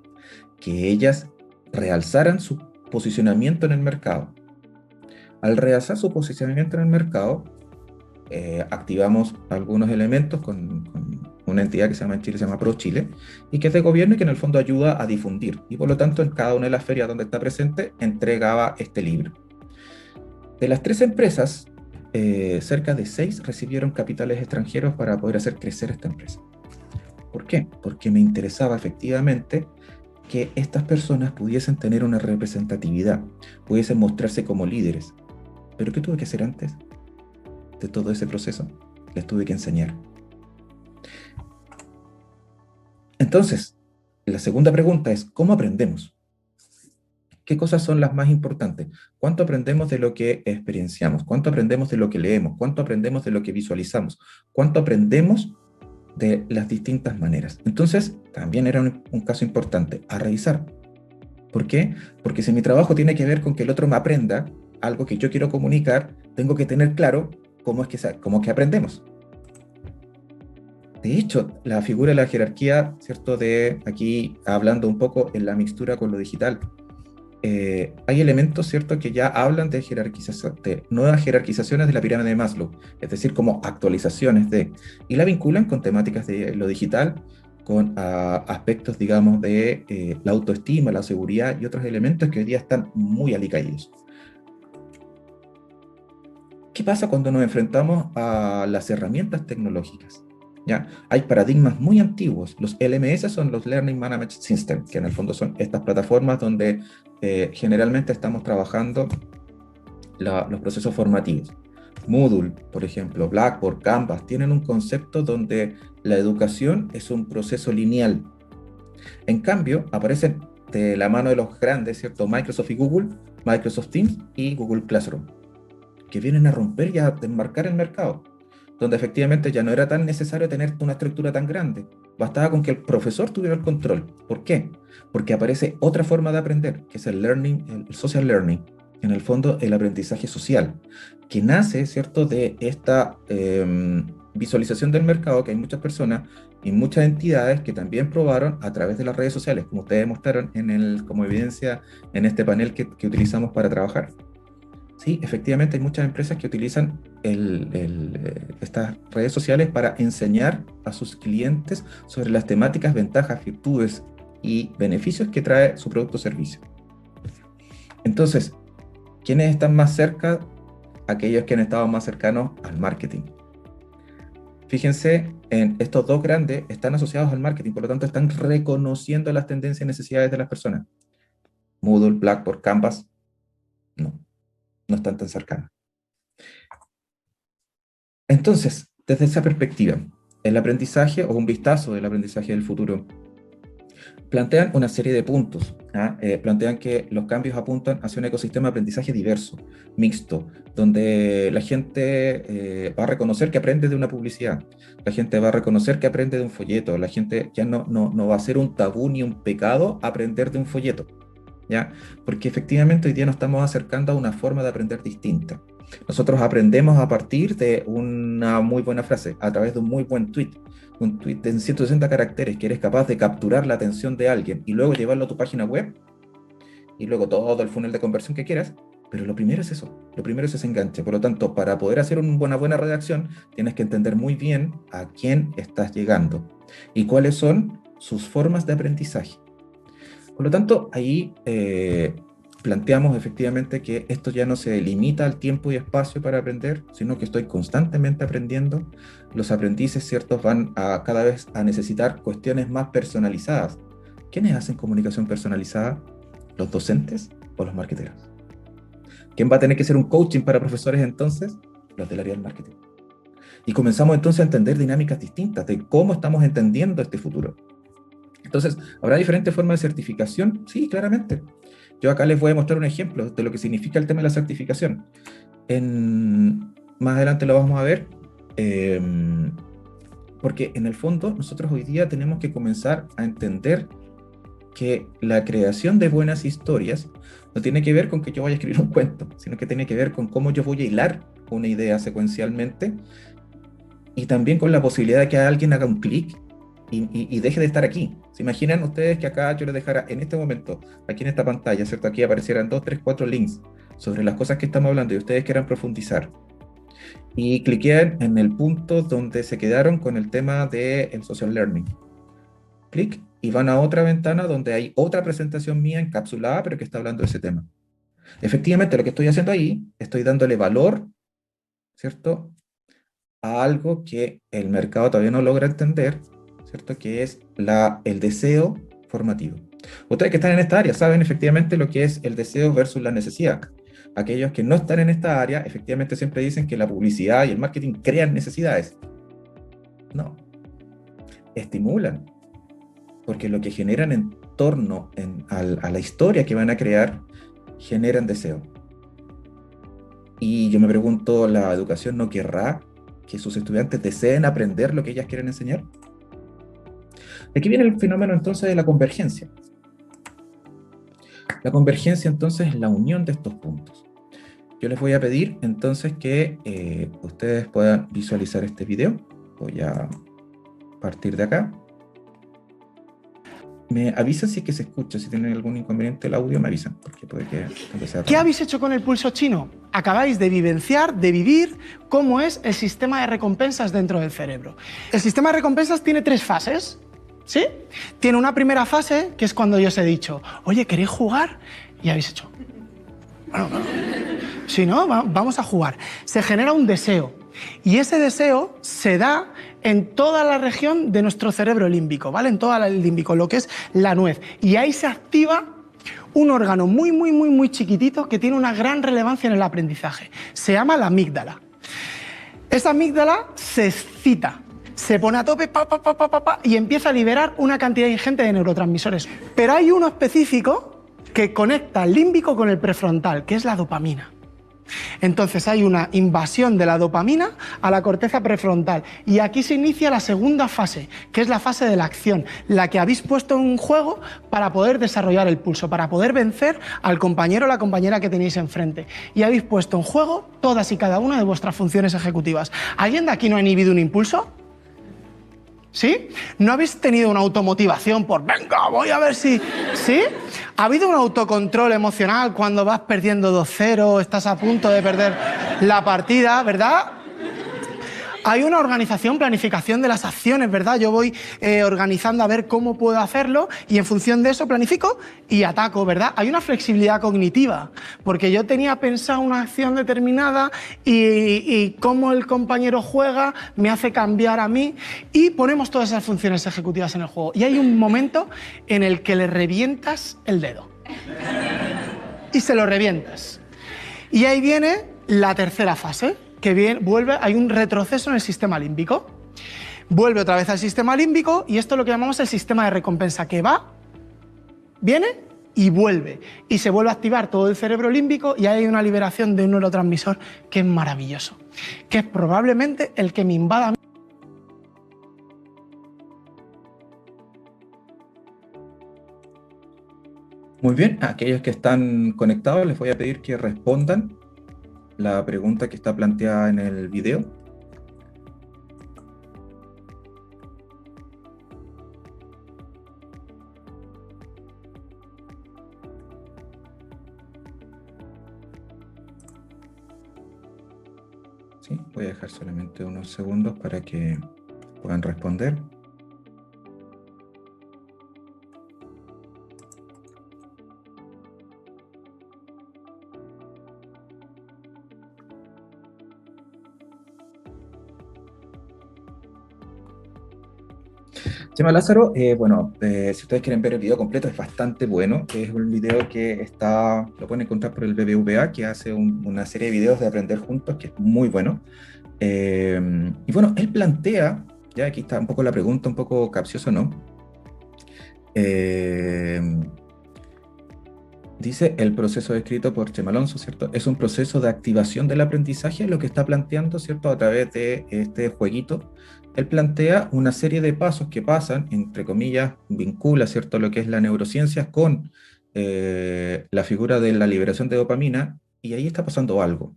Que ellas realzaran su posicionamiento en el mercado. Al realzar su posicionamiento en el mercado, activamos algunos elementos con una entidad que se llama en Chile, se llama ProChile, y que es de gobierno y que en el fondo ayuda a difundir. Y por lo tanto, en cada una de las ferias donde está presente, entregaba este libro. De las 3 empresas, cerca de 6 recibieron capitales extranjeros para poder hacer crecer esta empresa. ¿Por qué? Porque me interesaba efectivamente que estas personas pudiesen tener una representatividad, pudiesen mostrarse como líderes. ¿Pero qué tuve que hacer antes de todo ese proceso? Les tuve que enseñar. Entonces, la segunda pregunta es, ¿cómo aprendemos? ¿Qué cosas son las más importantes? ¿Cuánto aprendemos de lo que experienciamos? ¿Cuánto aprendemos de lo que leemos? ¿Cuánto aprendemos de lo que visualizamos? ¿Cuánto aprendemos de las distintas maneras? Entonces, también era un caso importante a revisar. ¿Por qué? Porque si mi trabajo tiene que ver con que el otro me aprenda algo que yo quiero comunicar, tengo que tener claro cómo es que aprendemos. De hecho, la figura de la jerarquía, ¿cierto? De aquí hablando un poco en la mixtura con lo digital, hay elementos, ¿cierto?, que ya hablan de jerarquización, de nuevas jerarquizaciones de la pirámide de Maslow, es decir, como actualizaciones y la vinculan con temáticas de lo digital, con aspectos, digamos, de la autoestima, la seguridad y otros elementos que hoy día están muy alicaídos. ¿Qué pasa cuando nos enfrentamos a las herramientas tecnológicas? ¿Ya? Hay paradigmas muy antiguos. Los LMS son los Learning Management Systems, que en el fondo son estas plataformas donde generalmente estamos trabajando los procesos formativos. Moodle, por ejemplo, Blackboard, Canvas, tienen un concepto donde la educación es un proceso lineal. En cambio, aparecen de la mano de los grandes, ¿cierto? Microsoft y Google, Microsoft Teams y Google Classroom, que vienen a romper y a desmarcar el mercado, donde efectivamente ya no era tan necesario tener una estructura tan grande. Bastaba con que el profesor tuviera el control. ¿Por qué? Porque aparece otra forma de aprender, que es el learning, el social learning, en el fondo el aprendizaje social, que nace, ¿cierto?, de esta visualización del mercado, que hay muchas personas y muchas entidades que también probaron a través de las redes sociales, como ustedes mostraron como evidencia en este panel que utilizamos para trabajar. Sí, efectivamente hay muchas empresas que utilizan estas redes sociales para enseñar a sus clientes sobre las temáticas, ventajas, virtudes y beneficios que trae su producto o servicio. Entonces, ¿quiénes están más cerca? Aquellos que han estado más cercanos al marketing. Fíjense, en estos dos grandes están asociados al marketing, por lo tanto están reconociendo las tendencias y necesidades de las personas. Moodle, Blackboard, Canvas, no están tan cercanos. Entonces, desde esa perspectiva, el aprendizaje o un vistazo del aprendizaje del futuro plantean una serie de puntos. Plantean que los cambios apuntan hacia un ecosistema de aprendizaje diverso, mixto, donde la gente va a reconocer que aprende de una publicidad, la gente va a reconocer que aprende de un folleto, la gente ya no va a ser un tabú ni un pecado aprender de un folleto, ¿ya? Porque efectivamente hoy día nos estamos acercando a una forma de aprender distinta. Nosotros aprendemos a partir de una muy buena frase, a través de un muy buen tweet. Un tweet de 160 caracteres que eres capaz de capturar la atención de alguien y luego llevarlo a tu página web y luego todo el funnel de conversión que quieras. Pero lo primero es eso, lo primero es ese enganche. Por lo tanto, para poder hacer una buena redacción, tienes que entender muy bien a quién estás llegando y cuáles son sus formas de aprendizaje. Por lo tanto, ahí planteamos efectivamente que esto ya no se limita al tiempo y espacio para aprender, sino que estoy constantemente aprendiendo. Los aprendices, ¿cierto?, van cada vez a necesitar cuestiones más personalizadas. ¿Quiénes hacen comunicación personalizada? ¿Los docentes o los marketeros? ¿Quién va a tener que ser un coaching para profesores entonces? Los del área del marketing. Y comenzamos entonces a entender dinámicas distintas de cómo estamos entendiendo este futuro. Entonces, ¿habrá diferentes formas de certificación? Sí, claramente. Yo acá les voy a mostrar un ejemplo de lo que significa el tema de la certificación. Más adelante lo vamos a ver, eh, porque en el fondo nosotros hoy día tenemos que comenzar a entender que la creación de buenas historias no tiene que ver con que yo vaya a escribir un cuento, sino que tiene que ver con cómo yo voy a hilar una idea secuencialmente y también con la posibilidad de que alguien haga un clic y deje de estar aquí. ¿Se imaginan ustedes que acá yo les dejara en este momento, aquí en esta pantalla, ¿cierto? Aquí aparecieran 2, 3, 4 links sobre las cosas que estamos hablando y ustedes quieran profundizar y cliquean en el punto donde se quedaron con el tema del social learning. Clic y van a otra ventana donde hay otra presentación mía encapsulada, pero que está hablando de ese tema. Efectivamente, lo que estoy haciendo ahí, estoy dándole valor, ¿cierto?, a algo que el mercado todavía no logra entender, ¿cierto?, que es el deseo formativo. Ustedes que están en esta área saben efectivamente lo que es el deseo versus la necesidad. Aquellos que no están en esta área, efectivamente siempre dicen que la publicidad y el marketing crean necesidades. No, estimulan, porque lo que generan en torno a la historia que van a crear, generan deseo. Y yo me pregunto, ¿la educación no querrá que sus estudiantes deseen aprender lo que ellas quieren enseñar? Aquí viene el fenómeno entonces de la convergencia. La convergencia entonces es la unión de estos puntos. Yo les voy a pedir entonces que ustedes puedan visualizar este video. Voy a partir de acá. Me avisan si es que se escucha, si tienen algún inconveniente el audio me avisan, porque puede que empecé a... ¿Qué habéis hecho con el pulso chino? Acabáis de vivenciar, de vivir cómo es el sistema de recompensas dentro del cerebro. El sistema de recompensas tiene 3 fases, ¿sí? Tiene una primera fase, que es cuando yo os he dicho, oye, ¿queréis jugar? Y habéis hecho, bueno, si no, vamos a jugar. Se genera un deseo, y ese deseo se da en toda la región de nuestro cerebro límbico, ¿vale? En toda el límbico, lo que es la nuez. Y ahí se activa un órgano muy chiquitito que tiene una gran relevancia en el aprendizaje. Se llama la amígdala. Esa amígdala se excita, se pone a tope y empieza a liberar una cantidad ingente de neurotransmisores. Pero hay uno específico que conecta el límbico con el prefrontal, que es la dopamina. Entonces hay una invasión de la dopamina a la corteza prefrontal y aquí se inicia la segunda fase, que es la fase de la acción, la que habéis puesto en juego para poder desarrollar el pulso, para poder vencer al compañero o la compañera que tenéis enfrente. Y habéis puesto en juego todas y cada una de vuestras funciones ejecutivas. ¿Alguien de aquí no ha inhibido un impulso? ¿Sí? ¿No habéis tenido una automotivación por venga, voy a ver si... ¿Sí? ¿Ha habido un autocontrol emocional cuando vas perdiendo 2-0, estás a punto de perder la partida, ¿verdad? Hay una organización, planificación de las acciones, ¿verdad? Yo voy organizando a ver cómo puedo hacerlo y en función de eso planifico y ataco, ¿verdad? Hay una flexibilidad cognitiva, porque yo tenía pensado una acción determinada y cómo el compañero juega me hace cambiar a mí y ponemos todas esas funciones ejecutivas en el juego. Y hay un momento en el que le revientas el dedo y se lo revientas. Y ahí viene la tercera fase, que vuelve, hay un retroceso en el sistema límbico. Vuelve otra vez al sistema límbico y esto es lo que llamamos el sistema de recompensa, que va, viene y vuelve. Y se vuelve a activar todo el cerebro límbico y hay una liberación de un neurotransmisor que es maravilloso, que es probablemente el que me invada a mí. Muy bien, a aquellos que están conectados les voy a pedir que respondan la pregunta que está planteada en el video. Sí, voy a dejar solamente unos segundos para que puedan responder. Chema Lázaro, si ustedes quieren ver el video completo, es bastante bueno. Es un video que lo pueden encontrar por el BBVA, que hace una serie de videos de aprender juntos, que es muy bueno. Y bueno, él plantea, ya aquí está un poco la pregunta, un poco capcioso, ¿no? Dice, el proceso descrito por Chema Alonso, ¿cierto? Es un proceso de activación del aprendizaje, lo que está planteando, ¿cierto? A través de este jueguito. Él plantea una serie de pasos que pasan, entre comillas, vincula, ¿cierto? Lo que es la neurociencia con la figura de la liberación de dopamina, y ahí está pasando algo.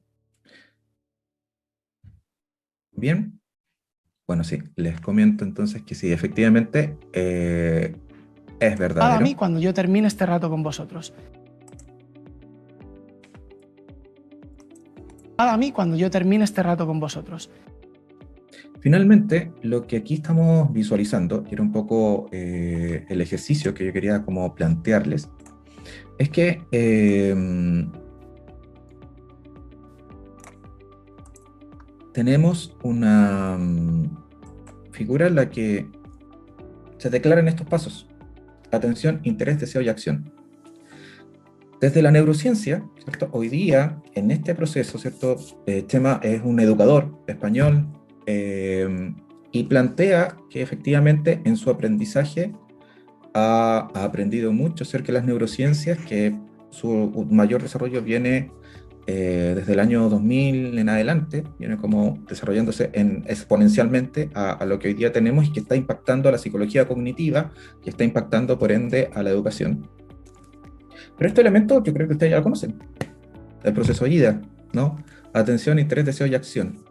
Bien, bueno, sí, les comento entonces que sí, efectivamente es verdadero. A mí cuando yo termine este rato con vosotros. A mí cuando yo termine este rato con vosotros. Finalmente, lo que aquí estamos visualizando, y era un poco el ejercicio que yo quería como plantearles, es que tenemos una figura en la que se declaran estos pasos: atención, interés, deseo y acción. Desde la neurociencia, ¿cierto? Hoy día, en este proceso, ¿cierto? Chema es un educador español y plantea que efectivamente en su aprendizaje ha aprendido mucho acerca de las neurociencias, que su mayor desarrollo viene desde el año 2000 en adelante, viene como desarrollándose exponencialmente a lo que hoy día tenemos y que está impactando a la psicología cognitiva, que está impactando por ende a la educación. Pero este elemento yo creo que ustedes ya lo conocen, el proceso AIDA, ¿no? Atención, interés, deseo y acción,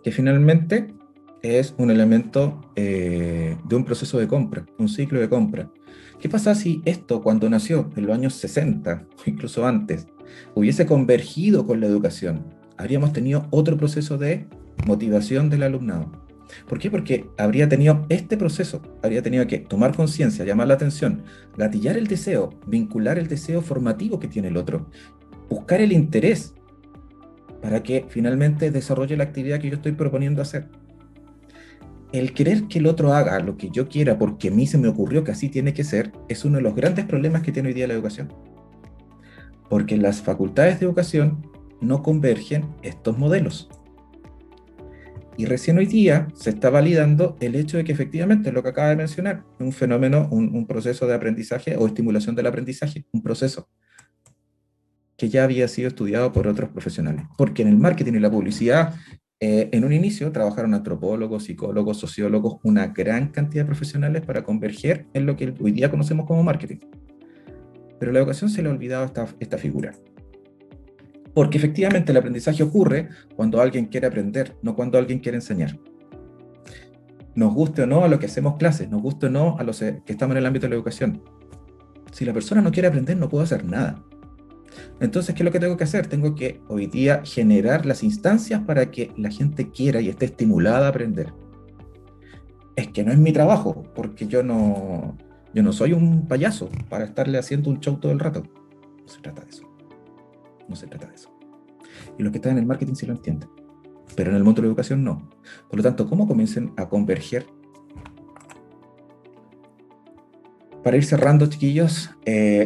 que finalmente es un elemento de un proceso de compra, un ciclo de compra. ¿Qué pasa si esto, cuando nació en los años 60 o incluso antes, hubiese convergido con la educación? Habríamos tenido otro proceso de motivación del alumnado. ¿Por qué? Porque habría tenido este proceso, habría tenido que tomar conciencia, llamar la atención, gatillar el deseo, vincular el deseo formativo que tiene el otro, buscar el interés para que finalmente desarrolle la actividad que yo estoy proponiendo hacer. El querer que el otro haga lo que yo quiera porque a mí se me ocurrió que así tiene que ser es uno de los grandes problemas que tiene hoy día la educación. Porque las facultades de educación no convergen estos modelos. Y recién hoy día se está validando el hecho de que efectivamente, lo que acaba de mencionar, un fenómeno, un proceso de aprendizaje o estimulación del aprendizaje, un proceso que ya había sido estudiado por otros profesionales. Porque en el marketing y la publicidad, en un inicio trabajaron antropólogos, psicólogos, sociólogos, una gran cantidad de profesionales para converger en lo que hoy día conocemos como marketing. Pero a la educación se le ha olvidado esta figura. Porque efectivamente el aprendizaje ocurre cuando alguien quiere aprender, no cuando alguien quiere enseñar. Nos guste o no a lo que hacemos clases, nos guste o no a los que estamos en el ámbito de la educación. Si la persona no quiere aprender, no puedo hacer nada. Entonces, ¿qué es lo que tengo que hacer? Tengo que hoy día generar las instancias para que la gente quiera y esté estimulada a aprender. Es que no es mi trabajo, porque yo no soy un payaso para estarle haciendo un show todo el rato. No se trata de eso. No se trata de eso. Y los que están en el marketing sí lo entienden, pero en el mundo de la educación no. Por lo tanto, ¿cómo comiencen a converger? Para ir cerrando, chiquillos,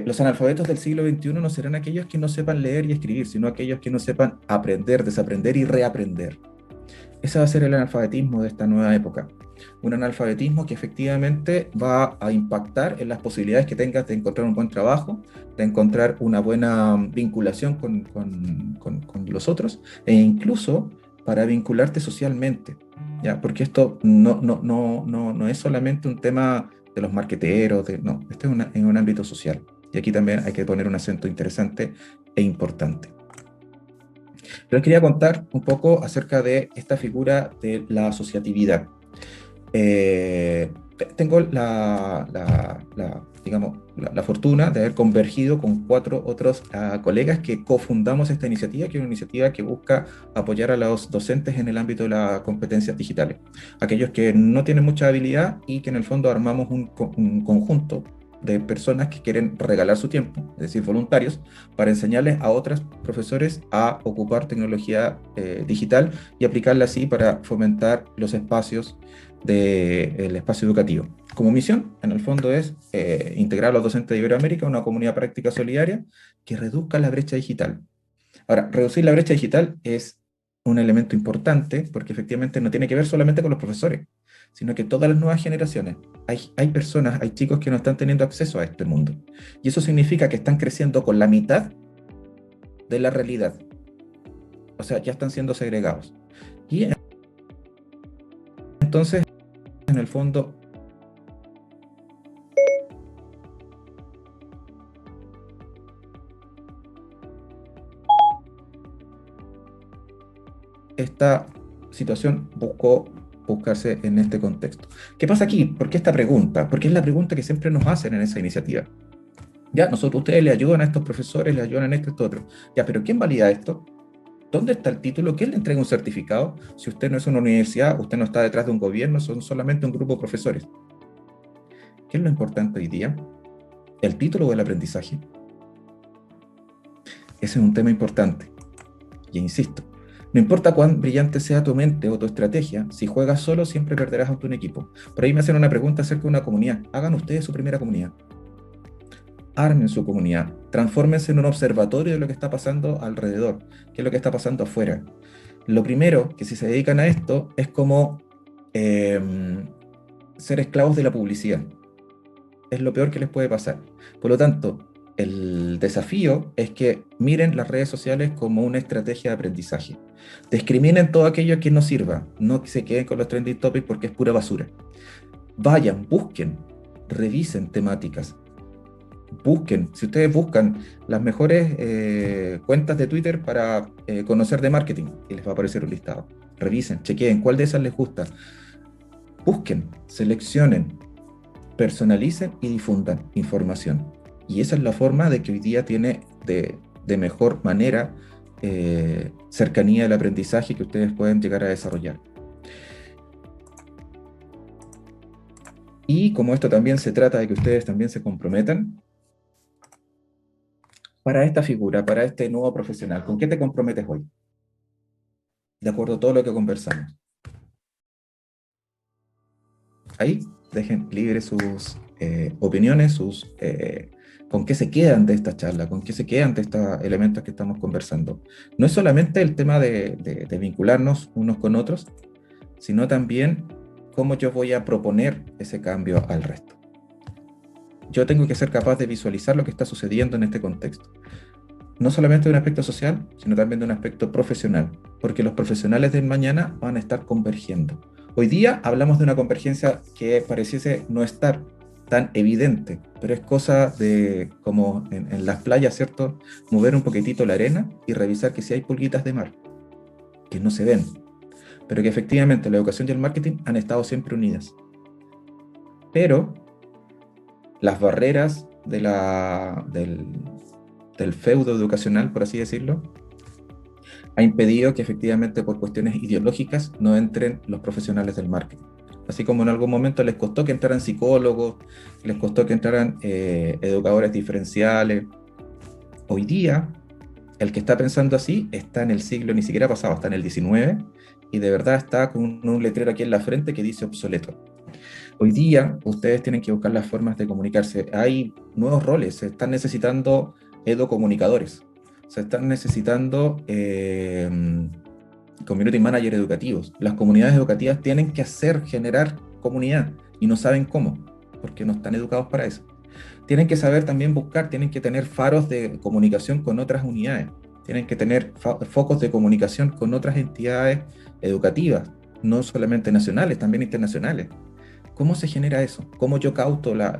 los analfabetos del siglo XXI no serán aquellos que no sepan leer y escribir, sino aquellos que no sepan aprender, desaprender y reaprender. Ese va a ser el analfabetismo de esta nueva época. Un analfabetismo que efectivamente va a impactar en las posibilidades que tengas de encontrar un buen trabajo, de encontrar una buena vinculación con los otros, e incluso para vincularte socialmente, ¿ya? Porque esto no es solamente un tema de los marqueteros, no, esto es en un ámbito social. Y aquí también hay que poner un acento interesante e importante. Pero les quería contar un poco acerca de esta figura de la asociatividad. Tengo la fortuna de haber convergido con 4 otros colegas que cofundamos esta iniciativa, que es una iniciativa que busca apoyar a los docentes en el ámbito de las competencias digitales. Aquellos que no tienen mucha habilidad y que en el fondo armamos un conjunto de personas que quieren regalar su tiempo, es decir, voluntarios, para enseñarles a otros profesores a ocupar tecnología digital y aplicarla así para fomentar los espacios del espacio educativo. Como misión, en el fondo, es integrar a los docentes de Iberoamérica a una comunidad práctica solidaria que reduzca la brecha digital. Ahora, reducir la brecha digital es un elemento importante porque efectivamente no tiene que ver solamente con los profesores, sino que todas las nuevas generaciones, hay personas, hay chicos que no están teniendo acceso a este mundo. Y eso significa que están creciendo con la mitad de la realidad. O sea, ya están siendo segregados. Y entonces, en el fondo, esta situación buscarse en este contexto. ¿Qué pasa aquí? ¿Por qué esta pregunta? Porque es la pregunta que siempre nos hacen en esa iniciativa. Ya, ustedes le ayudan a estos profesores, le ayudan a esto, otro. Ya, pero ¿quién valida esto? ¿Dónde está el título? ¿Quién le entrega un certificado? Si usted no es una universidad, usted no está detrás de un gobierno, son solamente un grupo de profesores. ¿Qué es lo importante hoy día? ¿El título o el aprendizaje? Ese es un tema importante. Y insisto, no importa cuán brillante sea tu mente o tu estrategia, si juegas solo siempre perderás ante un equipo. Por ahí me hacen una pregunta acerca de una comunidad. Hagan ustedes su primera comunidad. Armen su comunidad. Transfórmense en un observatorio de lo que está pasando alrededor, qué es lo que está pasando afuera. Lo primero, que si se dedican a esto, es como ser esclavos de la publicidad. Es lo peor que les puede pasar. Por lo tanto, el desafío es que miren las redes sociales como una estrategia de aprendizaje. Discriminen todo aquello que no sirva. No se queden con los trending topics porque es pura basura. Vayan, busquen, revisen temáticas. Busquen, si ustedes buscan las mejores cuentas de Twitter para conocer de marketing, y les va a aparecer un listado. Revisen, chequeen cuál de esas les gusta. Busquen, seleccionen, personalicen y difundan información. Y esa es la forma de que hoy día tiene de mejor manera cercanía al aprendizaje que ustedes pueden llegar a desarrollar. Y como esto también se trata de que ustedes también se comprometan, para esta figura, para este nuevo profesional, ¿con qué te comprometes hoy? De acuerdo a todo lo que conversamos. Ahí dejen libres sus opiniones, con qué se quedan de esta charla, con qué se quedan de estos elementos que estamos conversando. No es solamente el tema de vincularnos unos con otros, sino también cómo yo voy a proponer ese cambio al resto. Yo tengo que ser capaz de visualizar lo que está sucediendo en este contexto. No solamente de un aspecto social, sino también de un aspecto profesional, porque los profesionales del mañana van a estar convergiendo. Hoy día hablamos de una convergencia que pareciese no estar tan evidente, pero es cosa de, como en las playas, ¿cierto? Mover un poquitito la arena y revisar que si hay pulguitas de mar, que no se ven, pero que efectivamente la educación y el marketing han estado siempre unidas. Pero las barreras del feudo educacional, por así decirlo, ha impedido que efectivamente por cuestiones ideológicas no entren los profesionales del marketing. Así como en algún momento les costó que entraran psicólogos, les costó que entraran educadores diferenciales. Hoy día, el que está pensando así está en el siglo ni siquiera pasado, está en el 19, y de verdad está con un letrero aquí en la frente que dice obsoleto. Hoy día ustedes tienen que buscar las formas de comunicarse. Hay nuevos roles, se están necesitando educomunicadores, se están necesitando community manager educativos. Las comunidades educativas tienen que generar comunidad y no saben cómo, porque no están educados para eso. Tienen que saber también buscar, tienen que tener faros de comunicación con otras unidades, tienen que tener focos de comunicación con otras entidades educativas, no solamente nacionales, también internacionales. ¿Cómo se genera eso? ¿Cómo yo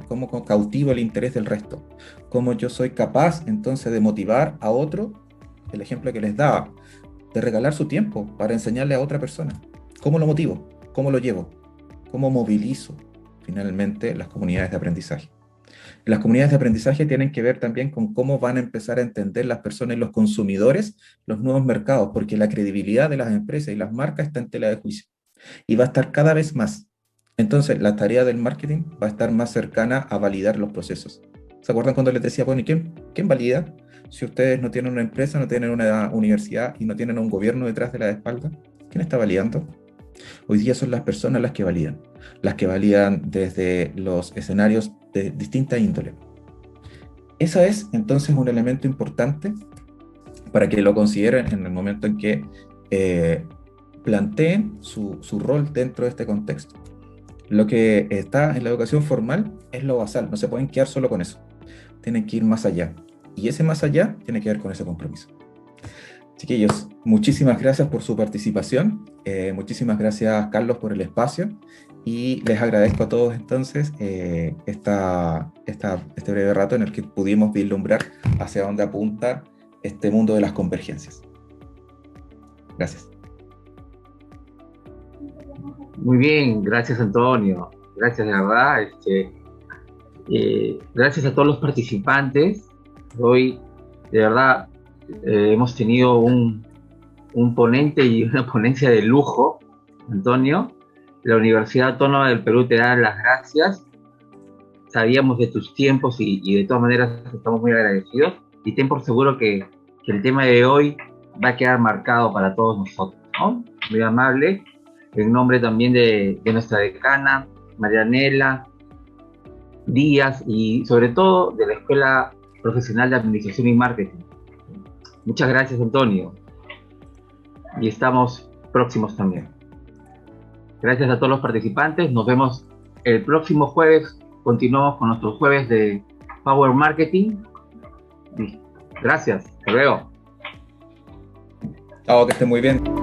cómo cautivo el interés del resto? ¿Cómo yo soy capaz entonces de motivar a otro? El ejemplo que les daba, de regalar su tiempo para enseñarle a otra persona. ¿Cómo lo motivo? ¿Cómo lo llevo? ¿Cómo movilizo finalmente las comunidades de aprendizaje? Las comunidades de aprendizaje tienen que ver también con cómo van a empezar a entender las personas y los consumidores los nuevos mercados, porque la credibilidad de las empresas y las marcas está en tela de juicio y va a estar cada vez más. Entonces, la tarea del marketing va a estar más cercana a validar los procesos. ¿Se acuerdan cuando les decía, bueno, ¿y quién valida? Si ustedes no tienen una empresa, no tienen una universidad y no tienen un gobierno detrás de la espalda, ¿quién está validando? Hoy día son las personas las que validan desde los escenarios de distinta índole. Eso es entonces un elemento importante para que lo consideren en el momento en que planteen su rol dentro de este contexto. Lo que está en la educación formal es lo basal, no se pueden quedar solo con eso, tienen que ir más allá. Y ese más allá tiene que ver con ese compromiso. Chiquillos, muchísimas gracias por su participación, muchísimas gracias Carlos por el espacio y les agradezco a todos entonces este breve rato en el que pudimos vislumbrar hacia dónde apunta este mundo de las convergencias. Gracias. Muy bien, gracias Antonio, gracias de verdad. Gracias a todos los participantes. Hoy, de verdad, hemos tenido un ponente y una ponencia de lujo, Antonio. La Universidad Autónoma del Perú te da las gracias. Sabíamos de tus tiempos y de todas maneras estamos muy agradecidos. Y ten por seguro que el tema de hoy va a quedar marcado para todos nosotros, ¿no? Muy amable. En nombre también de nuestra decana, Marianela Díaz, y sobre todo de la Escuela Profesional de Administración y Marketing. Muchas gracias, Antonio. Y estamos próximos también. Gracias a todos los participantes. Nos vemos el próximo jueves. Continuamos con nuestros jueves de Power Marketing. Gracias. Hasta luego. Chao, que estén muy bien.